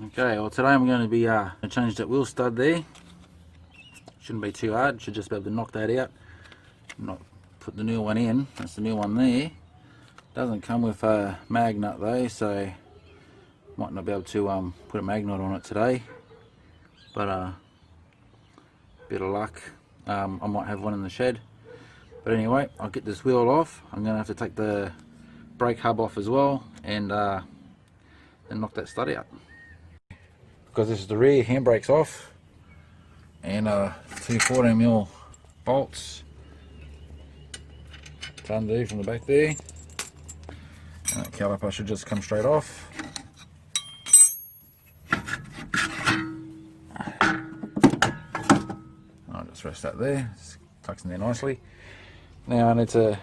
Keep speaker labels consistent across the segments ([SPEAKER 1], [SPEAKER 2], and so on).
[SPEAKER 1] Okay, well today I'm going to be change that wheel stud there. Shouldn't be too hard, should just be able to knock that out. Not put the new one in, that's the new one there. Doesn't come with a magnet though, so might not be able to put a magnet on it today. But bit of luck, I might have one in the shed. But anyway, I'll get this wheel off. I'm going to have to take the brake hub off as well and then knock that stud out. Because this is the rear, handbrake's off, and two 14mm bolts to undo from the back there. And that caliper should just come straight off. I'll just rest that there, it's tucks in there nicely. Now I need to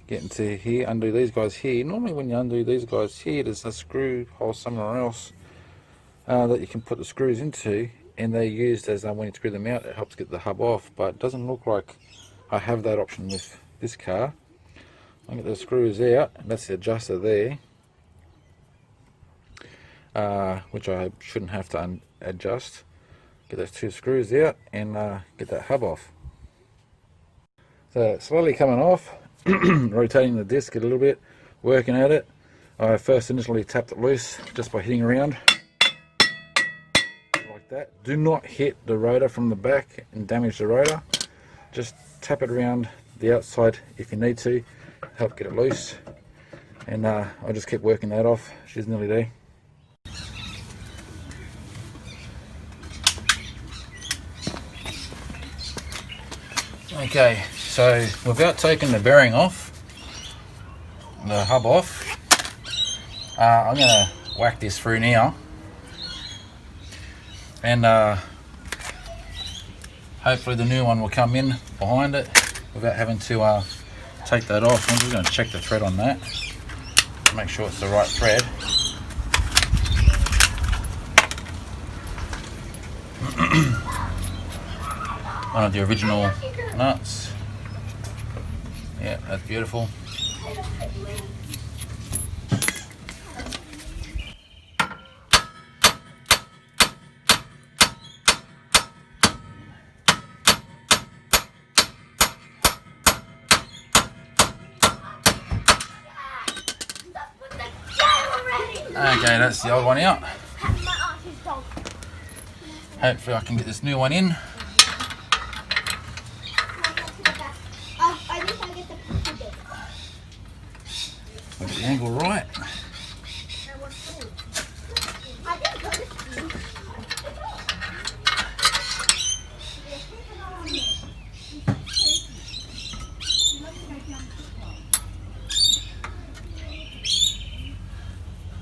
[SPEAKER 1] get into here, undo these guys here. Normally when you undo these guys here, there's a screw hole somewhere else that you can put the screws into, and they're used as when you screw them out, it helps get the hub off, but it doesn't look like I have that option with this car. I'll get the screws out, and that's the adjuster there, which I shouldn't have to adjust. Get those two screws out and get that hub off. So slowly coming off, rotating the disc a little bit, working at it. I first initially tapped it loose just by hitting around like that. Do not hit the rotor from the back and damage the rotor. Just tap it around the outside if you need to, help get it loose. And I'll just keep working that off. She's nearly there. Okay, so without taking the bearing off, the hub off, I'm going to whack this through now, and hopefully the new one will come in behind it without having to take that off. I'm just going to check the thread on that, make sure it's the right thread. One of the original nuts. Yeah, that's beautiful. Okay, that's the old one out. Hopefully I can get this new one in. Get the angle right.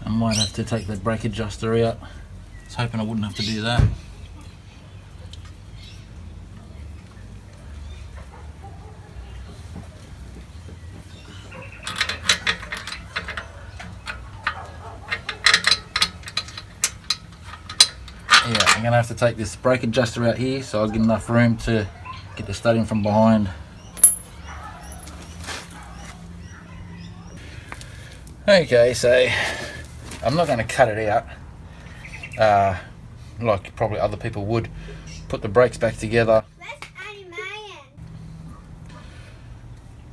[SPEAKER 1] I might have to take the brake adjuster out. I was hoping I wouldn't have to do that. Yeah, I'm going to have to take this brake adjuster out here so I'll get enough room to get the stud in from behind. Okay, so I'm not going to cut it out like probably other people would. Put the brakes back together.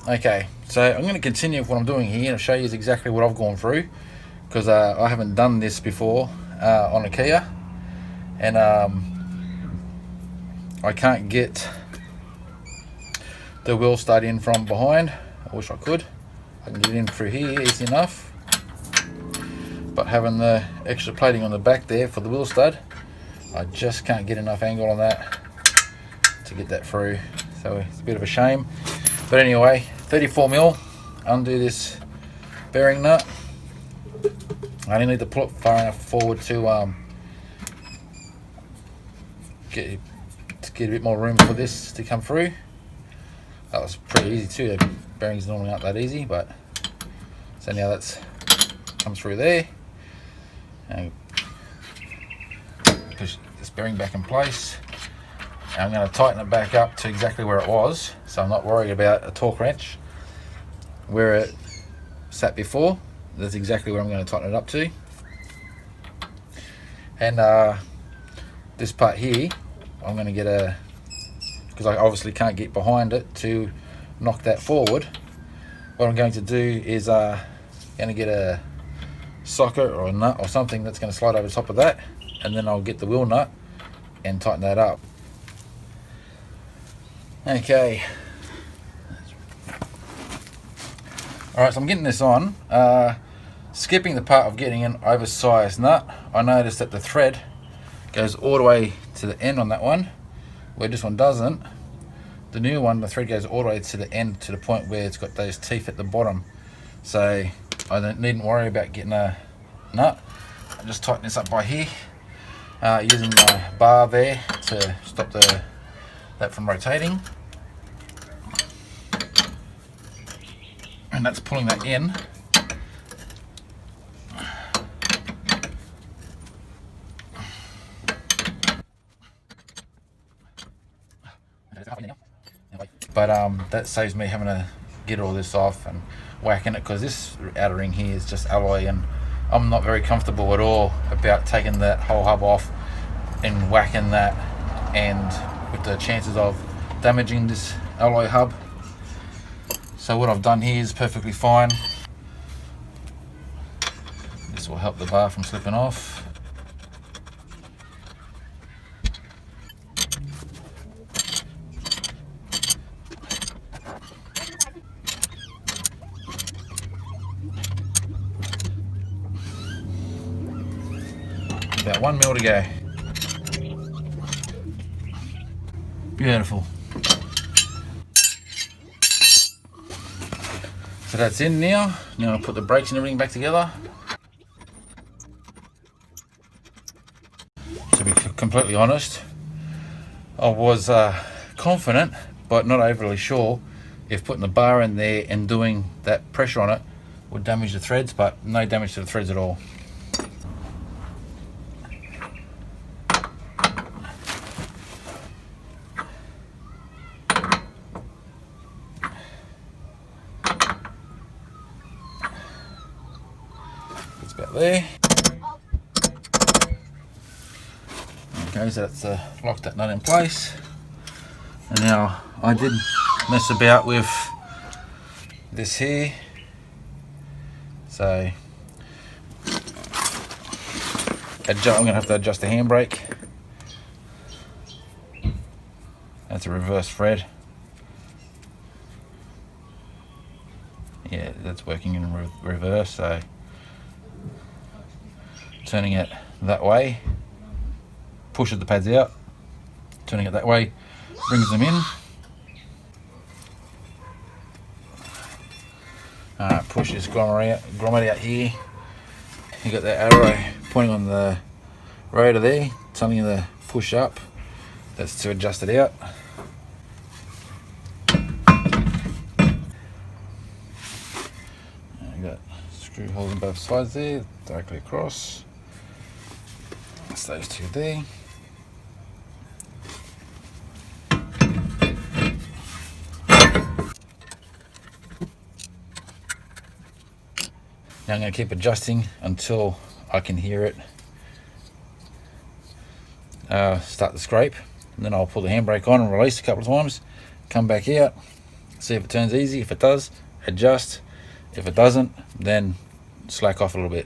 [SPEAKER 1] Okay, so I'm going to continue with what I'm doing here and show you exactly what I've gone through, because I haven't done this before on a Kia, and I can't get the wheel stud in from behind. I wish I could. I can get it in through here easy enough, but having the extra plating on the back there for the wheel stud, I just can't get enough angle on that to get that through, so it's a bit of a shame. But anyway, 34mm, undo this bearing nut. I only need to pull it far enough forward to get a bit more room for this to come through. That was pretty easy too. The bearings normally aren't that easy, but so now that's comes through there, and push this bearing back in place. And I'm going to tighten it back up to exactly where it was, so I'm not worried about a torque wrench where it sat before. That's exactly where I'm going to tighten it up to. And this part here, I'm going to get a, because I obviously can't get behind it to knock that forward. What I'm going to do is going to get a socket or a nut or something that's going to slide over the top of that, and then I'll get the wheel nut and tighten that up. Okay. Alright, so I'm getting this on. Skipping the part of getting an oversized nut, I noticed that the thread goes all the way to the end on that one, where this one doesn't. The new one, the thread goes all the way to the end, to the point where it's got those teeth at the bottom. So I needn't worry about getting a nut. I just tighten this up by here, using the bar there to stop that from rotating. And that's pulling that in. But that saves me having to get all this off and whacking it, because this outer ring here is just alloy, and I'm not very comfortable at all about taking that whole hub off and whacking that, and with the chances of damaging this alloy hub. So what I've done here is perfectly fine. This will help the bar from slipping off. About 1 mil to go. Beautiful. So that's in now. Now I'll put the brakes and everything back together. To be completely honest, I was confident but not overly sure if putting the bar in there and doing that pressure on it would damage the threads, but no damage to the threads at all. About there. Okay, so that's locked that nut in place. And now I did mess about with this here, so I'm going to have to adjust the handbrake. That's a reverse thread. Yeah, that's working in reverse, so turning it that way pushes the pads out, turning it that way brings them in. Push this grommet out here. You got that arrow pointing on the rotor there, telling you to push up. That's to adjust it out. You got screw holes on both sides there, directly across. That's those two there. Now I'm going to keep adjusting until I can hear it start to scrape, and then I'll pull the handbrake on and release a couple of times, come back out, see if it turns easy. If it does, adjust. If it doesn't, then slack off a little bit.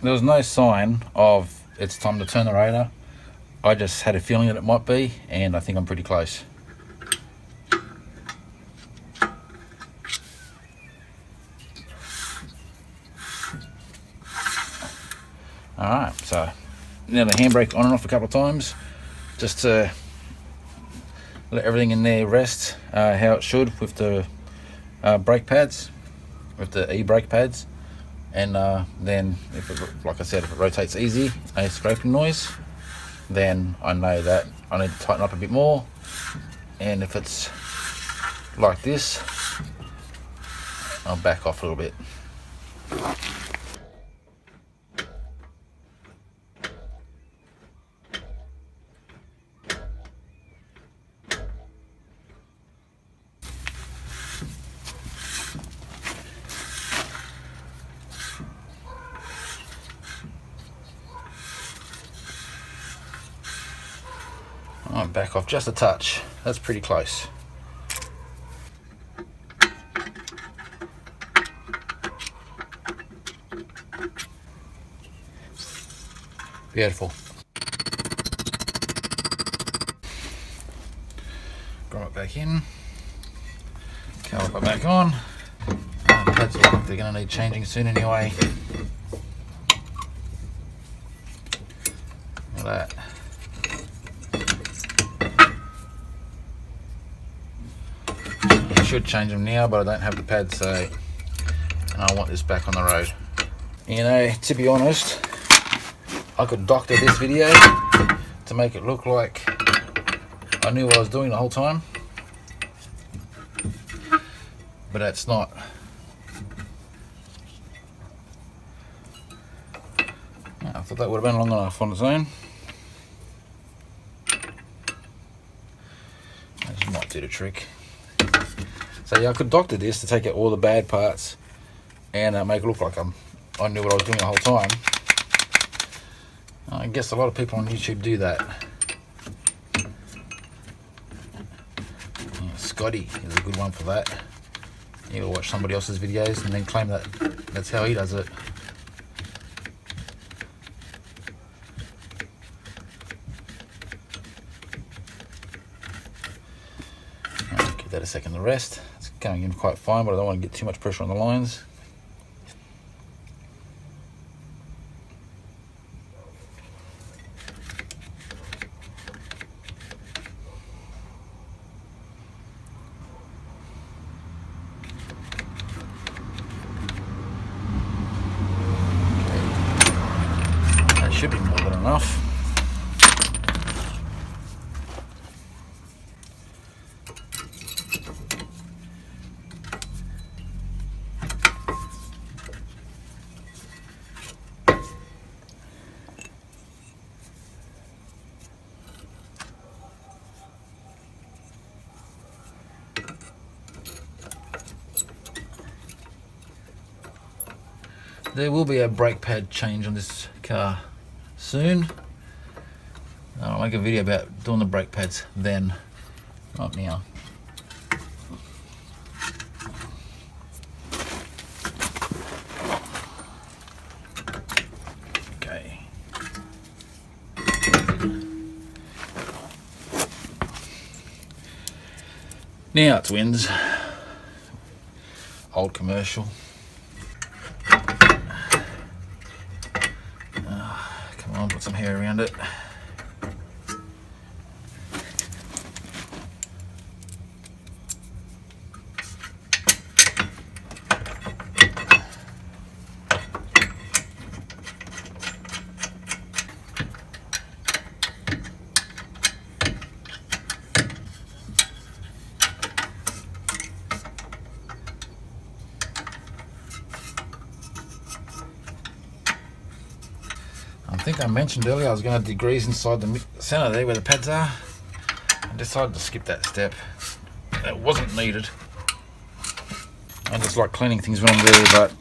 [SPEAKER 1] There was no sign of it's time to turn the rotor. I just had a feeling that it might be, and I think I'm pretty close. Alright, so now the handbrake on and off a couple of times, just to let everything in there rest how it should with the brake pads, with the e-brake pads. And then, if it, like I said, if it rotates easy, a scraping noise, then I know that I need to tighten up a bit more. And if it's like this, I'll back off a little bit. I might back off just a touch. That's pretty close. Beautiful. Grab it back in. Caliper back on. The pads look like they're going to need changing soon anyway. Look at that. I should change them now, but I don't have the pads, so and I want this back on the road. You know, to be honest, I could doctor this video to make it look like I knew what I was doing the whole time, but that's not. I thought that would have been long enough on its own. That just might do the trick. So yeah, I could doctor this to take out all the bad parts and make it look like I knew what I was doing the whole time. I guess a lot of people on YouTube do that. Yeah, Scotty is a good one for that. He'll watch somebody else's videos and then claim that that's how he does it. I'll give that a second to rest. It's going in quite fine, but I don't want to get too much pressure on the lines. Should be more than enough. There will be a brake pad change on this car soon. I'll make a video about doing the brake pads then, not now. Okay. Now it's wins. Old commercial. Come on, put some hair around it. I think I mentioned earlier I was going to degrease inside the center there where the pads are. I decided to skip that step. It wasn't needed. I just like cleaning things when I'm there, but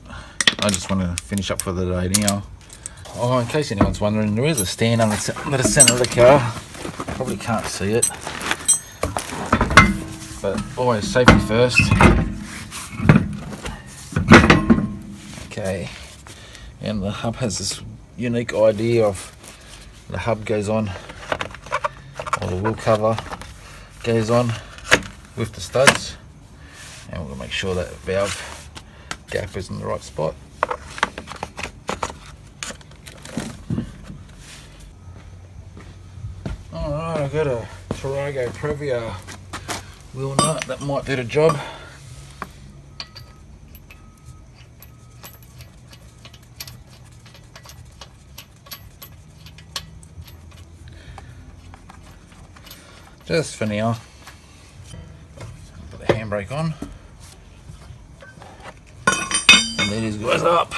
[SPEAKER 1] I just want to finish up for the day now. Oh, in case anyone's wondering, there is a stand under the center of the car. Probably can't see it, but always safety first. Okay, and the hub has this unique idea of the hub goes on, or the wheel cover goes on with the studs, and we'll make sure that valve gap is in the right spot. Alright, I've got a Tarago Previa wheel nut that might do the job. Just for now. Put the handbrake on. And then these guys up.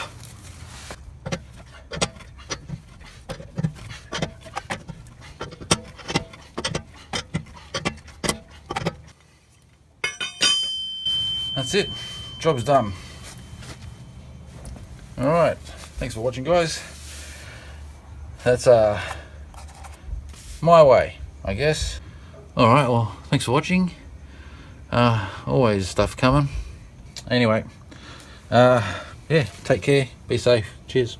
[SPEAKER 1] That's it. Job's done. Alright. Thanks for watching, guys. That's my way I guess. Alright, well, thanks for watching. Always stuff coming. Anyway, yeah, take care, be safe, cheers.